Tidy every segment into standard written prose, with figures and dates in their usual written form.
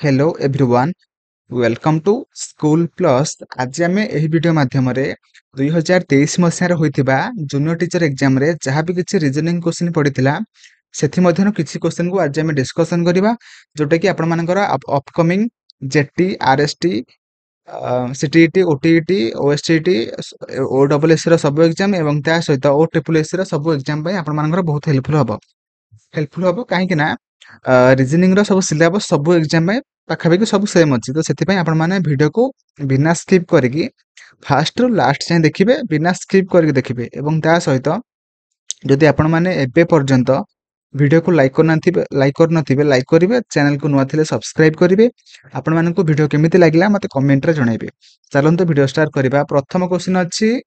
Hello everyone welcome to school plus. आज आम यह वीडियो माध्यम 2023 मसीहार होइथिबा जूनियर टीचर एग्जाम रे जहाँ भी किसी रीजनिंग क्वेश्चन पड़ीथिला सेथि मध्यनु किछि क्वेश्चन को आज आम डिस्कशन करिबा जोटा कि आपण मानकर upcoming JT RST CTET OTET OSTET OWS रो सब एग्जाम एवं ता सहित ओट्रिपल एस रो सब एग्जाम पई आपण मानकर बहुत हेल्पफुल हबो काहेकि ना रीजनिंग रो सब सिलेबस सब एग्जाम में पाखापाखि सब सेम अच्छी तो से आपण मैंने वीडियो को बिना स्किप करके फास्ट रु लास्ट जाए देखिए बिना स्किप करके देखिए एवं ता सहित जदि आपण मैंने एबे पर्यंत वीडियो को लाइक कर लाइक करेंगे चैनल को नुआ थे सब्सक्राइब करेंगे आपण मानक वीडियो केमिति लागला मते कमेंट रे जणाइबे। चलंतु वीडियो स्टार्ट करबा। प्रथम क्वेश्चन अछि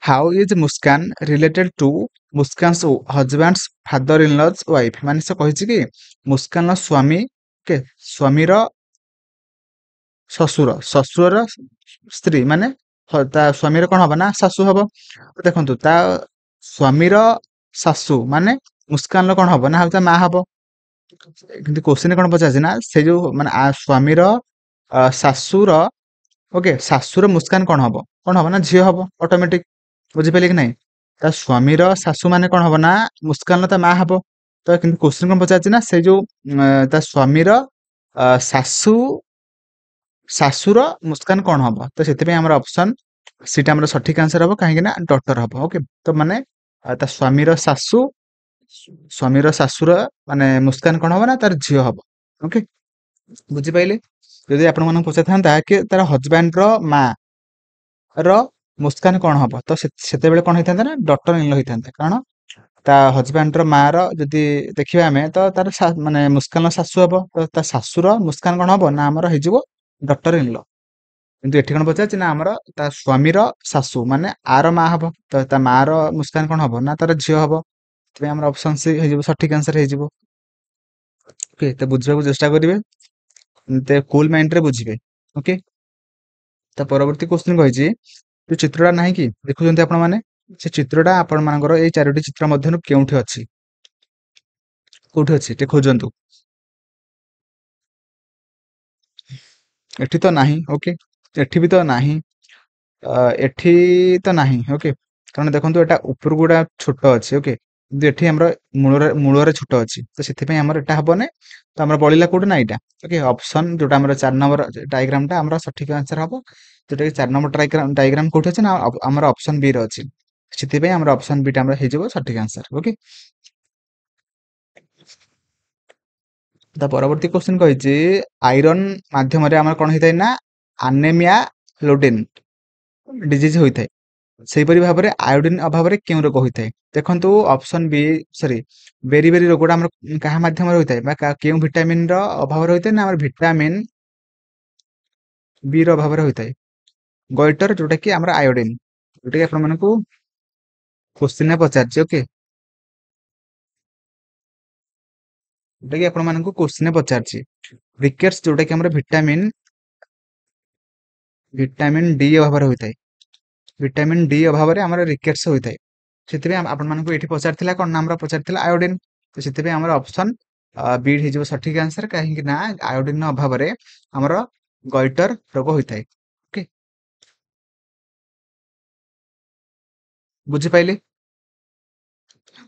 how is Muskan related to Muskan's husband's father in law's wife माने से कहिछि कि मुस्कान स्वामी के स्वामीर ससुर स्त्री माने ता स्वामीर कौन हम ना सासू हम। देखो ता स्वामीर सासू माने मुस्कान कौन हम ना ता माँ हम कि क्वेश्चन कौन पचार ना से जो माने स्वामीर सासूर ओके सासूर मुस्कान कौन हम ना झील हम ऑटोमेटिक बुझिपारे कि नहीं ता स्वामीर सासू माने कौन हम ना मुस्कान ता माँ हम। तो कि क्वेश्चन कौन पचार ना से जो ता स्वामीर सासू सासुर मुस्कान कौन हम तो से ऑप्शन सीटा हमर सठिक आंसर हम कहीं डॉक्टर हम। ओके तो माने ता स्वामीर सासुर माने मुस्कान कौन हम ना तार झील हम। ओके बुझिपाइले जदि आपण मन पचार था कि तार हजबैंड रो माँ रो मुस्कान कौन हम तो सेते बेले कौन होता ना डॉक्टर इन लॉ होता कारण ता हजबैंड रो माँ रो जदि देखिबा हमें तो तार माने मुस्कान सासू हम तो ता सासुर मुस्कान कौन हम ना हमर हेजिवो डॉक्टर इन लॉ। किंतु एठी कोन पचार ना हमर ता स्वामीर सासू माने आर माँ हम तो ता माँ रो मुस्कान कौन हम ना तार झियो हम तबे हमर ऑप्शन सी हेजिवो सठिक आंसर हेजिवो। ओके तो बुझबाकू चेष्टा करिवे ते कूल माइंड रे बुझिबे। ओके तो परवर्ती क्वेश्चन कहिछि जो चित्रटा नाही कि देखुछन्ते आपण माने से चित्रटा आपण मानकर एई चारोटी चित्र मध्यनु केउठी अछि कोठी अछि ते खोजंतु एठी तो नाही। ओके एठी भी तो नाही एठी तो नाही। ओके कारण देखंतु एटा ऊपर गुडा छोट अछि। ओके किंतु एठी हमर मूलरे छोट अछि तो सेति पय हमर एटा हबो ने तो हमर बळिला कोड ना एटा। ओके ऑप्शन जोटा हमर 4 नंबर डायग्राम टा हमर सठिक आंसर हबो जोटा कि 4 नंबर डायग्राम कोठी अछि ना हमर ऑप्शन बी रे अछि सेति पय हमर ऑप्शन बी टा हमर हेजबो सठिक आंसर। ओके ता परवर्ती क्वेश्चन कहिछि आयरन माध्यम रे हमर कोन हेतै ना एनीमिया लोडिन डिजीज होइथाय सेहीपरि भाव में आयोडीन अभाव में क्यों रोग होता है। देखो option B sorry beriberi रोगटा आम क्या मध्यम होता है क्यों विटामिन अभाव होता है ना विटामिन बी अभाव होता है गोइटर जोटा कि आम आयोडीन जोटा कि आप क्वेश्चन पचार। ओके जोटा कि आप क्वेश्चन पचार रिकेट्स जोटा कि विटामिन विटामिन डी अभाव होता है विटामिन डी अभाव में आम रिकेट्स होता है से आपको ये पचार कौन ना पचार आयोडीन तो से ऑप्शन बी हो सठिक आंसर कहीं आयोडीन अभाव में आमर गॉइटर रोग होता है। ओके बुझिपाइले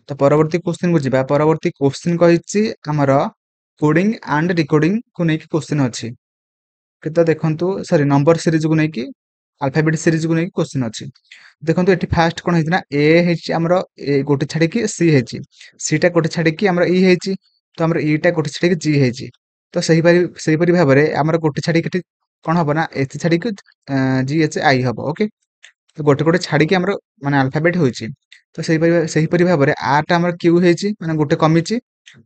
तो परवर्ती क्वेश्चन को जीवा। परवर्ती क्वेश्चन कहिछि हमर कोडिंग एंड डिकोडिंग को नेकी क्वेश्चन अछि कि तो देखंतु सॉरी नंबर सीरीज को नेकी अल्फाबेट सीरीज को नेकी क्वेश्चन अछि। देखंतु एठी फास्ट कोन हेछि ना ए हेछि हमर ए गोटे छाडी कि सी हेछि सी टा गोटे छाडी कि हमर ई हेछि तो हमर ई टा गोटे छाडी कि जी हेछि तो सही परि भाव रे हमर गोटे छाडी कि कोन हबो ना एच छाडी कि जी एच आई हबो। ओके तो गोटे गोटे छाडी कि हमर माने अल्फाबेट होइछि तो सही परि भाव रे आर टा हमर क्यू हेछि माने गोटे कमिछि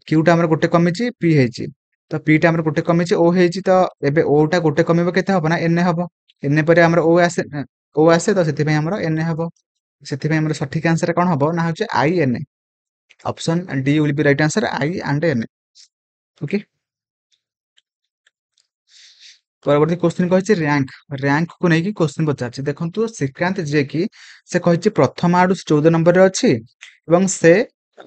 क्यू टा हमर गोटे कमिछि पी हेछि तो पी टा हमर गोटे कमिछि ओ हेछि तो एबे ओ टा गोटे कमिबो केते हबो ना एन हबो एन परे हमर ओ आसे तो सेति पय हमर एन हबो सेति पय हमर सठिक आंसर कोन हबो ना होचे I N option D will be right answer I and N. Okay परवर्ती क्वेश्चन कहिछि रैंक को नेकी क्वेश्चन पचारछि। देखंतु श्रीकांत जे कि से कहिछि प्रथम आडु 14 नंबर रे अछि एवं से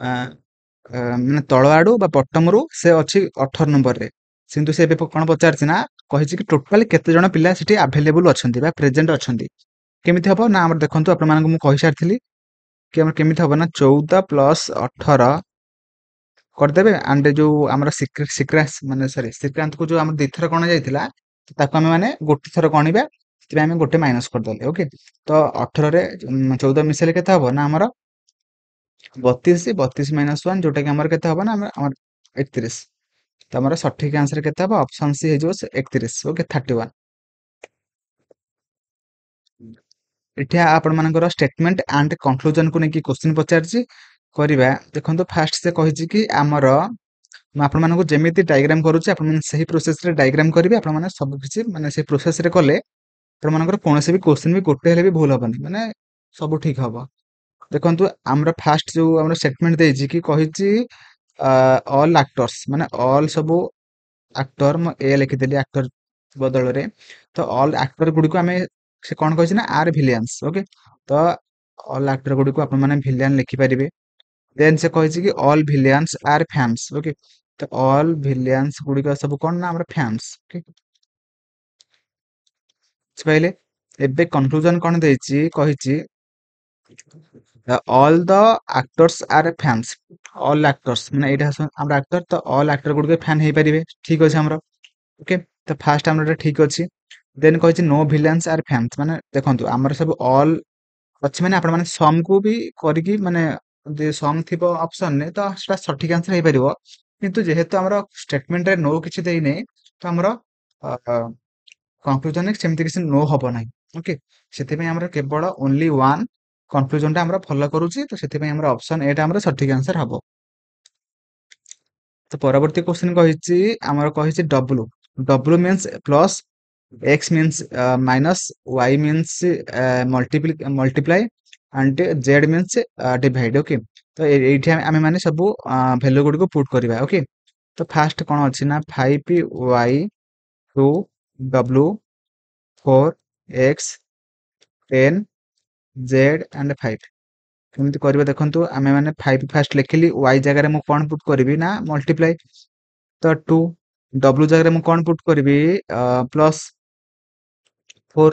माने तळ आडु बा बटम रु से अछि 18 नंबर रे କିନ୍ତୁ ସେ ଏବେ କଣ ପଚାରିଛି ନା କହିଛି କି ଟୋଟାଲି କେତେ ଜଣ ପିଲା ସେଠି ଆଭେଲେବୁଲ ଅଛନ୍ତି ବା ପ୍ରେଜେଣ୍ଟ ଅଛନ୍ତି। କେମିତି ହବ ନା ଆମର ଦେଖନ୍ତୁ ଆପଣମାନଙ୍କୁ ମୁଁ କହିସାରିଥିଲି କି ଆମର କେମିତି ହବ ନା 14 ପ୍ଲସ୍ 18 କରିଦେବେ ଆଣ୍ଡ ଯୋଉ ଆମର ଶ୍ରୀକ୍ରାନ୍ତକୁ ଯୋଉ ଆମର ଦିଥର ଗଣା ଯାଇଥିଲା ତାକୁ ଆମେ ମାନେ ଗୋଟେ ଥର ଗଣିବା, ସେଥିପାଇଁ ଆମେ ଗୋଟେ ମାଇନସ କରିଦେଲେ। ଓକେ, ତ 18ରେ 14 ମିଶେଇଲେ କେତେ ହବ ନା ଆମର 32, 32 ମାଇନସ 1 ଯୋଉଟା କି ଆମର କେତେ ହବ ନା ଆମର 31। ତ ଆମର ସଠିକ ଆନ୍ସର କେତେ ହବ? ଅପସନ ସି ହେଇଯିବ 31। ଓକେ, 31। ଏଠି ଆପଣ ମାନଙ୍କର ଷ୍ଟେଟମେଣ୍ଟ ଆଣ୍ଡ କନକ୍ଲୁଜନ କୁ ନେଇକି କ୍ୱେଶ୍ଚିନ୍ ପଚାରିଛି। କରିବା ଦେଖନ୍ତୁ, ଫାଷ୍ଟ ସେ କହିଛି କି ଆମର ମୁଁ ଆପଣମାନଙ୍କୁ ଯେମିତି ଡାଇଗ୍ରାମ କରୁଛି ଆପଣମାନେ ସେହି ପ୍ରୋସେସରେ ଡାଇଗ୍ରାମ କରିବେ। ଆପଣମାନେ ସବୁ କିଛି ମାନେ ସେଇ ପ୍ରୋସେସରେ କଲେ ଆପଣମାନଙ୍କର କୌଣସି ବି କ୍ୱେଶ୍ଚିନ୍ ବି ଗୋଟେ ହେଲେ ବି ଭୁଲ ହବନି, ମାନେ ସବୁ ଠିକ ହବ। ଦେଖନ୍ତୁ ଆମର ଫାଷ୍ଟ ଯୋଉ ଆମର ଷ୍ଟେଟମେଣ୍ଟ ଦେଇଛି କି କହିଛି ଅଲ୍ ଆକ୍ଟର୍ସ, ମାନେ ଅଲ୍ ସବୁ ଆକ୍ଟର, ମୁଁ ଏ ଲେଖିଦେଲି ଆକ୍ଟର ବଦଳରେ। ତ ଅଲ୍ ଆକ୍ଟର ଗୁଡିକୁ ଆମେ ସେ କଣ କହିଛି ନା ଆର୍ ଭିଲିଆନ୍ସ। ଓକେ, ତ ଅଲ୍ ଆକ୍ଟର ଗୁଡିକୁ ଆପଣମାନେ ଭିଲିଆନ ଲେଖିପାରିବେ। ଦେନ୍ ସେ କହିଛି କି ଅଲ୍ ଭିଲିଆନ୍ସ ଆର୍ ଫ୍ୟାନ୍ସ। ଓକେ, ତ ଅଲ୍ ଭିଲିଆନ୍ସ ଗୁଡିକ ସବୁ କଣ ନା ଆମର ଫ୍ୟାନ୍ସ। ଓକେ, ବୁଝିପାରିଲେ? ଏବେ କନକ୍ଲୁଜନ କଣ ଦେଇଛି କହିଛି all the actors are fans. All actors ମାନେ ଏଇଟା ଆମର ଆକ୍ଟର, ତ ଅଲ୍ ଆକ୍ଟର ଗୁଡିକ ଫ୍ୟାନ୍ ହେଇପାରିବେ। ଠିକ ଅଛି ଆମର। ଓକେ, ତ ଫାଷ୍ଟ ଆମର ଏଟା ଠିକ ଅଛି। ଦେନ୍ କହିଛି ନୋ ଭିଲିଆନ୍ସ ଆର୍ ଫ୍ୟାନ୍ସ, ମାନେ ଦେଖନ୍ତୁ ଆମର ସବୁ ଅଲ୍ ଅଛି ମାନେ ଆପଣ ମାନେ ସମ୍ କୁ ବି କରିକି ମାନେ ଯଦି ସମ୍ ଥିବ ଅପସନରେ ତ ସେଟା ସଠିକ ଆନ୍ସର ହେଇପାରିବ। କିନ୍ତୁ ଯେହେତୁ ଆମର ଷ୍ଟେଟମେଣ୍ଟରେ ନୋ କିଛି ଦେଇନି ତ ଆମର କନକ୍ଲୁଜନରେ ସେମିତି କିଛି ନୋ ହବ ନାହିଁ। ଓକେ, ସେଥିପାଇଁ ଆମର କେବଳ ଓନ୍ଲି ୱାନ୍ କନକ୍ଲୁଜନଟା ଆମର ଫଲୋ କରୁଛି, ତ ସେଥିପାଇଁ ଆମର ଅପସନ ଏଟା ଆମର ସଠିକ ଆନ୍ସର ହବ। ତ ପରବର୍ତ୍ତୀ କ୍ୱେଶ୍ଚିନ୍ କହିଛି ଆମର କହିଛି W. W means plus, x means minus, y means multiply and z means divide। Okay, ତ ଏଇଠି ଆମେ ମାନେ ସବୁ ଭ୍ୟାଲୁ ଗୁଡିକୁ ପୁଟ୍ କରିବା। ଓକେ, ତ ଫାଷ୍ଟ କଣ ଅଛି ନା 5y 2 w 4 x 10 z and 5। କେମିତି କରିବା ଦେଖନ୍ତୁ, ଆମେ ମାନେ 5 ଫାଷ୍ଟ ଲେଖିଲି, y ଜାଗାରେ ମୁଁ କଣ ପୁଟ୍ କରିବି ନା ମଲ୍ଟିପ୍ଲାଇ, ତ 2 w ଜାଗାରେ ମୁଁ କଣ ପୁଟ୍ କରିବି ପ୍ଲସ୍ 4,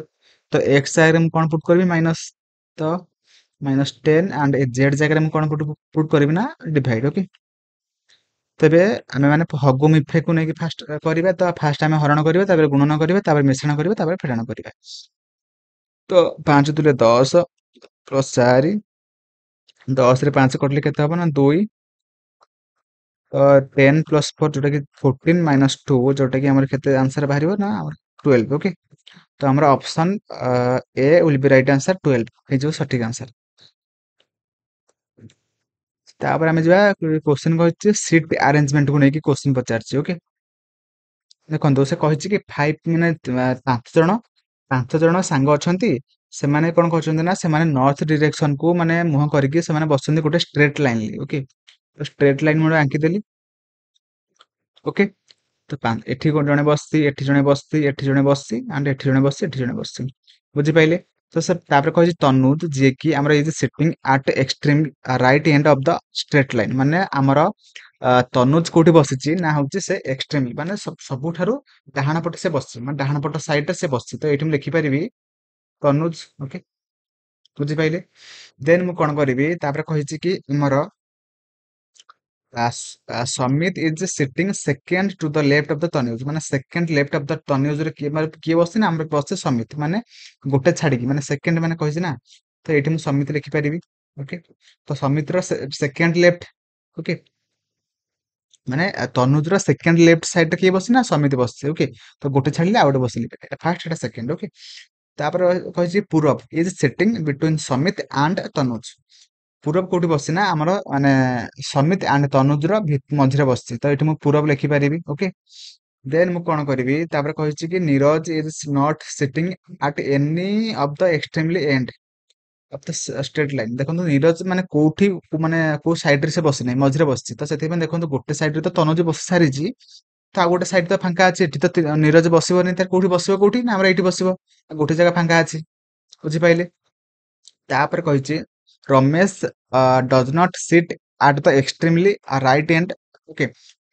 ତ x ଜାଗାରେ ମୁଁ କଣ ପୁଟ୍ କରିବି ମାଇନସ୍, ତ -10 ଆଣ୍ଡ z ଜାଗାରେ ମୁଁ କଣ ପୁଟ୍ କରିବି ନା ଡିଭାଇଡ। ଓକେ, ତେବେ ଆମେ ମାନେ ହଗୁ ମିଫେକୁ ନେଇକି ଫାଷ୍ଟ କରିବା, ତ ଫାଷ୍ଟ ଆମେ ହରଣ କରିବା, ତାପରେ ଗୁଣନ କରିବା, ତାପରେ ମିଶ୍ରଣ କରିବା, ତାପରେ ଫେଡାଣ କରିବା। ତ 5 ଦୁଲେ 10 ପ୍ଲସ୍ 4, 10 ରେ 5 କଟିଲେ କେତେ ହବ ନା 2, 10 ପ୍ଲସ୍ 4 ଯୋଉଟା କି 14 ମାଇନସ୍ 2 ଯୋଉଟା କି ଆମର କେତେ ଆନ୍ସର ବାହାରିବ ନା ଆମର 12। ଓକେ, ତ ଆମର option A will be right answer 12 ହେଇଯିବ ସଠିକ ଆନ୍ସର। ତାପରେ ଆମେ ଯିବା କ୍ୱେଶ୍ଚିନ୍ କହିଛି ସିଟ୍ ଆରେଞ୍ଜମେଣ୍ଟକୁ ନେଇକି କ୍ୱେଶ୍ଚିନ୍ ପଚାରିଛି। ଓକେ, ଦେଖନ୍ତୁ ସେ କହିଛି କି 5 ମାନେ 5 ଜଣ ସାଙ୍ଗ ଅଛନ୍ତି, ସେମାନେ କଣ କରୁଛନ୍ତି ନା ସେମାନେ ନର୍ଥ ଡିରେକ୍ସନ କୁ ମାନେ ମୁହଁ କରିକି ସେମାନେ ବସୁଛନ୍ତି ଗୋଟେ ଷ୍ଟ୍ରେଟ ଲାଇନ। ଓକେ, ତ ଷ୍ଟ୍ରେଟ ଲାଇନ ମୁଁ ଆଙ୍କିଦେଲି। ଓକେ, ତ ଏଠି ଜଣେ ବସିଛି, ଏଠି ଜଣେ ବସିଛି, ଏଠି ଜଣେ ବସିଛି ଆଣ୍ଡ ଏଠି ଜଣେ ବସିଛି, ଏଠି ଜଣେ ବସିଛି। ବୁଝିପାରିଲେ? ତ ସେ ତାପରେ କହିଛି ତନୁଜ, ଯିଏ କି ଆମର ଏଇ sitting at extreme right end of the straight line, ମାନେ ଆମର ତନୁଜ କୋଉଠି ବସିଛି ନା ହଉଛି ସେ ଏକ୍ସଟ୍ରିମ ମାନେ ସବୁଠାରୁ ଡାହାଣ ପଟେ ସେ ବସିଛି, ମାନେ ଡାହାଣ ପଟ ସାଇଡ ରେ ସେ ବସିଛି। ତ ଏଇଠି ମୁଁ ଲେଖିପାରିବି ତନୁଜ। ଓକେ, ବୁଝିପାରିଲେ? ଦେନ୍ ମୁଁ କଣ କରିବି, ତାପରେ କହିଛି କି ଆମର Samit is sitting second to the left of the Tanuj, ମାନେ second left of the Tanuj ରେ କିଏ ବସିଛି ନା ଆମର ବସିছে ସମିତ, ମାନେ ଗୋଟେ ଛାଡିକି, ମାନେ ସେକେଣ୍ଡ ମାନେ କହିଛି ନା, ତ ଏଇଠି ମୁଁ ସମିତ ଲେଖିପାରିବି। ଓକେ, ତ ସମିତର ସେକେଣ୍ଡ ଲେଫ୍ଟ। ଓକେ, ମାନେ ତନୁଜର ସେକେଣ୍ଡ ଲେଫ୍ଟ ସାଇଡ ରେ କିଏ ବସିଛି ନା ସମିତ ବସିଛି। ଓକେ, ତ ଗୋଟେ ଛାଡିଲେ ଆଉ ଗୋଟେ ବସିଲି, ଏଟା ଫାର୍ଷ୍ଟ ଏଟା ସେକେଣ୍ଡ। ଓକେ, ତାପରେ କହିଛି Purab is sitting between Samit and Tanuj. Purab କୋଉଠି ବସିଛି ନା ଆମର ମାନେ ସମିତ ଆଣ୍ଡ ତନୁଜର ମଝିରେ ବସିଛି, ତ ଏଠି ମୁଁ ପୂରବ ଲେଖିପାରିବି। ଓକେ, ଦେନ୍ ମୁଁ କଣ କରିବି, ତାପରେ କହିଛି କି Niraj is not sitting at any of the extremely end of the straight line. ଦେଖନ୍ତୁ ନିରଜ ମାନେ କୋଉଠି ମାନେ କୋଉ ସାଇଡ ରେ ସେ ବସିନାହିଁ, ମଝିରେ ବସିଛି। ତ ସେଥିପାଇଁ ଦେଖନ୍ତୁ ଗୋଟେ ସାଇଡ ରେ ତ ତନୁଜ ବସି ସାରିଛି, ତ ଆଉ ଗୋଟେ ସାଇଡ ତ ଫାଙ୍କା ଅଛି, ଏଠି ତ ନିରଜ ବସିବନି, ତାର କୋଉଠି ବସିବ, କୋଉଠି ନା ଆମର ଏଇଠି ବସିବ, ଗୋଟେ ଜାଗା ଫାଙ୍କା ଅଛି। ବୁଝିପାରିଲେ? ତାପରେ କହିଛି Ramesh does not sit at the extremely right end. Okay,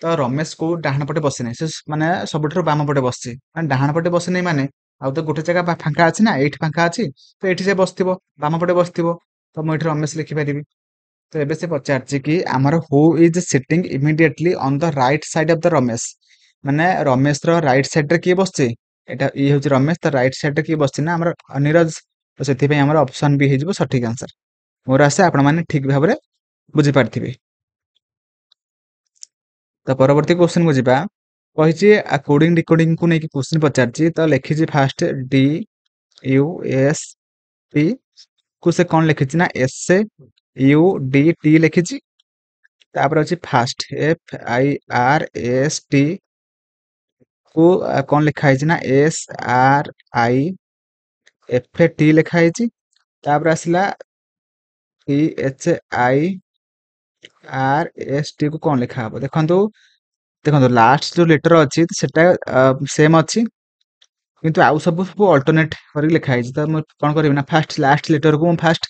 ତ ରମେଶ को ଡାହାଣ ପଟେ ବସିନାହିଁ, ସେ ମାନେ ସବୁଠାରୁ ବାମ ପଟେ ବସିଛି, ମାନେ ଡାହାଣ ପଟେ ବସିନାହିଁ ମାନେ ଆଉ ତ ଗୋଟେ ଜାଗା ଫାଙ୍କା ଅଛି ନା, ଏଇଠି ଫାଙ୍କା ଅଛି, ତ ଏଇଠି ସେ ବସିଥିବ, ବାମ ପଟେ ବସିଥିବ, ତ ମୁଁ ଏଠି ରମେଶ ଲେଖିପାରିବି। ତ ଏବେ ସେ ପଚାରିଛି କି ଆମର ହୁ is sitting immediately on the right side of the Ramesh, ମାନେ ରମେଶର ରାଇଟ୍ ସାଇଡ୍ ରେ କିଏ ବସିଛି, ଏଟା ଇଏ ହେଉଛି ରମେଶ, ତ ରାଇଟ୍ ସାଇଡ୍ ରେ କିଏ ବସିଛି ନା ଆମର ନିରଜ, ତ ସେଥିପାଇଁ ଆମର ଅପସନ ବି ହେଇଯିବ ସଠିକ ଆନ୍ସର। ମୋର ଆଶା ଆପଣମାନେ ଠିକ ଭାବରେ ବୁଝିପାରିଥିବେ। ତ ପରବର୍ତ୍ତୀ क्वेश्चन को ଯିବା, କହିଛି କୋଡିଂ ଡିକୋଡିଂ କୁ ନେଇକି क्वेश्चन ପଚାରିଛି, ତ ଲେଖିଛି first D U S P କୁ ସେ କଣ ଲେଖିଛି ନା ଏସ୍ ୟୁ ଡି ଟି ଲେଖିଛି, ତାପରେ ଅଛି first F I R S T କୁ କଣ ଲେଖା ହେଇଛି ନା S R I F T ଲେଖା ହେଇଛି, ତାପରେ ଆସିଲା P H I R S T କୁ କଣ ଲେଖା ହବ, ଦେଖନ୍ତୁ ଦେଖନ୍ତୁ ଲାଷ୍ଟ ଯୋଉ ଲେଟର ଅଛି ସେଟା ସେମ୍ ଅଛି, କିନ୍ତୁ ଆଉ ସବୁ ସବୁ ଅଲ୍ଟରନେଟ୍ କରିକି ଲେଖା ହେଇଛି, ତ ମୁଁ କଣ କରିବି ନା ଫାଷ୍ଟ ଲାଷ୍ଟ ଲେଟରକୁ ମୁଁ ଫାଷ୍ଟ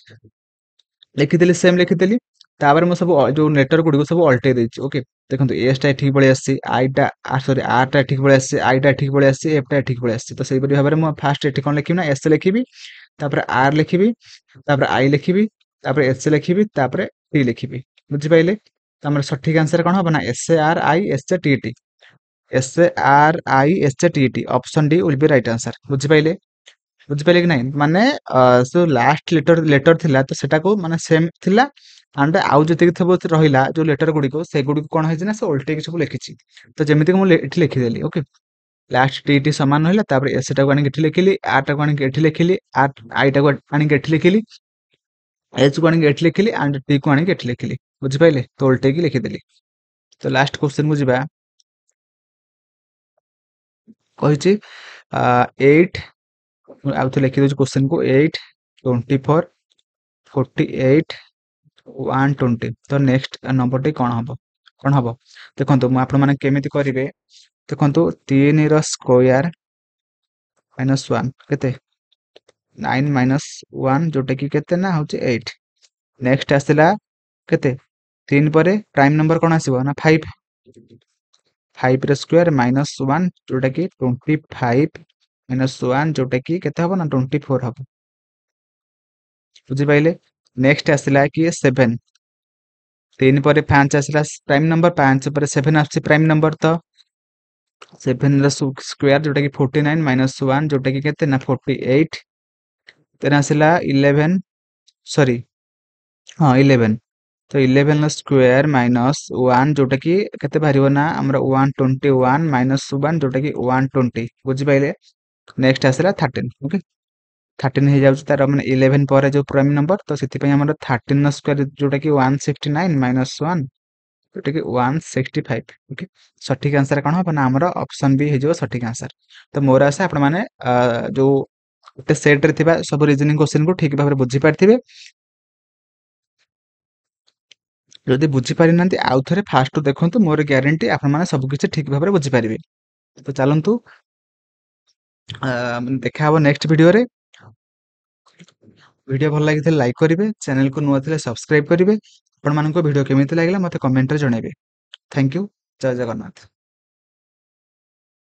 ଲେଖିଦେଲି, ସେମ୍ ଲେଖିଦେଲି, ତାପରେ ମୁଁ ସବୁ ଯୋଉ ଲେଟର ଗୁଡ଼ିକୁ ସବୁ ଅଲଟେଇ ଦେଇଛି। ଓକେ, ଦେଖନ୍ତୁ ଏସ୍ ଟା ଏଠିକି ପଳେଇ ଆସିଛି, ଆଇଟା ସରି ଆର୍ ଟା ଏଠିକି ପଳେଇ ଆସିଛି, ଆଇଟା ଏଠିକି ପଳେଇ ଆସିଛି, ଏଫ୍ ଟା ଏଠିକି ପଳେଇ ଆସିଛି, ତ ସେଇପରି ଭାବରେ ମୁଁ ଫାଷ୍ଟ ଏଠି କଣ ଲେଖିବି ନା ଏସ୍ ଲେଖିବି, ତାପରେ ଆର୍ ଲେଖିବି, ତାପରେ ଆଇ ଲେଖିବି, ତାପରେ ଏସ୍ ଲେଖିବି, ତାପରେ ଟି ଲେଖିବି, ବୁଝିପାରିଲେ? ତ ଆମର ସଠିକ ଆନ୍ସର କଣ ହବ ନା S R I S T T, S R I S T T, option D will be right answer, ବୁଝିପାରିଲେ? ବୁଝିପାରିଲେ କି ନାଇଁ, ମାନେ ଯୋଉ ଲାଷ୍ଟ ଲେଟର ଥିଲା ତ ସେଟାକୁ ମାନେ ସେମ୍ ଥିଲା, ଆଣ୍ଡ ଆଉ ଯେତିକି ଥିବ ରହିଲା ଯୋଉ ଲେଟର ଗୁଡ଼ିକୁ ସେଗୁଡ଼ିକୁ କଣ ହେଇଛି ନା ସେ ଓଲଟେଇକି ସବୁ ଲେଖିଛି, ତ ଯେମିତି ମୁଁ ଏଠି ଲେଖିଦେଲି। ଓକେ, ଲାଷ୍ଟ ଟି ଟି ସମାନ ରହିଲା, ତାପରେ ଏସ୍ ଟାକୁ ଆଣିକି ଏଠି ଲେଖିଲି, ଆର୍ ଟାକୁ ଆଣିକି ଏଠି ଲେଖିଲି, ଆଇ ଟାକୁ ଆଣିକି ଏଠି ଲେଖିଲି, ଏଚ୍ କୁ ଆଣିକି ଏଠି ଲେଖିଲି, ଆଣ୍ଡ ଟି କୁ ଆଣିକି ଏଠି ଲେଖିଲି, ବୁଝିପାରିଲେ? ତ ଓଲଟେଇକି ଲେଖିଦେଲି। ତ ଲାଷ୍ଟ क्वेश्चन କୁ ଯିବା, କହିଛି 8 ଆଉ ଥରେ ଲେଖିଦଉଛି क्वेश्चन को 8 24 48 120, ତ ନେକ୍ସଟ ନମ୍ବରଟି କଣ ହବ ଦେଖନ୍ତୁ, ମୁଁ ଆପଣମାନେ କେମିତି କରିବେ ଦେଖନ୍ତୁ, 3 ର ସ୍କୋୟାର ମାଇନସ୍ 1 କେତେ 9 ମାଇନସ୍ 1 ଯୋଉଟା କି କେତେ ନା ହଉଛି 8, ନେକ୍ସଟ ଆସିଲା କେତେ 3 ପରେ ପ୍ରାଇମ ନମ୍ବର କଣ ଆସିବ ନା 5, 5 ର ସ୍କୋୟାର ମାଇନସ୍ 1 ଯୋଉଟା କି 25 ମାଇନସ୍ 1 ଯୋଉଟା କି କେତେ ହବ ନା 24 ହବ, ବୁଝିପାରିଲେ? ନେକ୍ସଟ ଆସିଲା କି 7, 3 ପରେ 5 ଆସିଲା ପ୍ରାଇମ ନମ୍ବର, 5 ପରେ 7 ଆସୁଛି ପ୍ରାଇମ ନମ୍ବର, ତ 7 ର ସ୍କୋୟାର ଯୋଉଟା କି 49 ମାଇନସ୍ 1 ଯୋଉଟା କି କେତେ ନା 48, ଦେନ୍ ଆସିଲା 11 ସରି ହଁ 11, ତ 11 ର ସ୍କୋୟାର ମାଇନସ୍ 1 ଯୋଉଟା କି କେତେ ବାହାରିବ ନା ଆମର 121 ମାଇନସ୍ 1 ଯୋଉଟା କି 120, ବୁଝିପାରିଲେ? ନେକ୍ସଟ ଆସିଲା 13। ଓକେ, 13 ହେଇଯାଉଛି ତାର ମାନେ 11 ପରେ ଯୋଉ ପ୍ରାଇମ ନମ୍ବର, ତ ସେଥିପାଇଁ ଆମର 13 ର ସ୍କୋୟାର ଯୋଉଟା କି 169 ମାଇନସ୍ 1 ଯୋଉଟା କି 165। ଓକେ, ସଠିକ ଆନ୍ସର କଣ ହବ ନା ଆମର ଅପସନ ବି ହେଇଯିବ ସଠିକ ଆନ୍ସର। ତ ମୋର ଆଶା ଆପଣମାନେ ଯୋଉ ଗୋଟେ ସେଟ ରେ ଥିବା ସବୁ ରିଜନିଂ क्वेश्चन କୁ ଠିକ ଭାବରେ ବୁଝିପାରିଥିବେ। ଯଦି ବୁଝିପାରିନାହାନ୍ତି ଆଉ ଥରେ ଫାଷ୍ଟରୁ ଦେଖନ୍ତୁ, ମୋର ଗ୍ୟାରେଣ୍ଟି ଆପଣମାନେ ସବୁ କିଛି ଠିକ ଭାବରେ ବୁଝିପାରିବେ। ତ ଚାଲନ୍ତୁ ଦେଖାହବ ନେକ୍ସଟ ଭିଡିଓରେ। ଭିଡିଓ ଭଲ ଲାଗିଥିଲେ ଲାଇକ୍ କରିବେ, ଚ୍ୟାନେଲକୁ ନୂଆ ଥିଲେ ସବସ୍କ୍ରାଇବ କରିବେ। ଆପଣମାନଙ୍କ ଭିଡିଓ କେମିତି ଲାଗିଲା ମତେ କମେଣ୍ଟରେ ଜଣାଇବେ। ଥ୍ୟାଙ୍କ ୟୁ, ଜୟ ଜଗନ୍ନାଥ।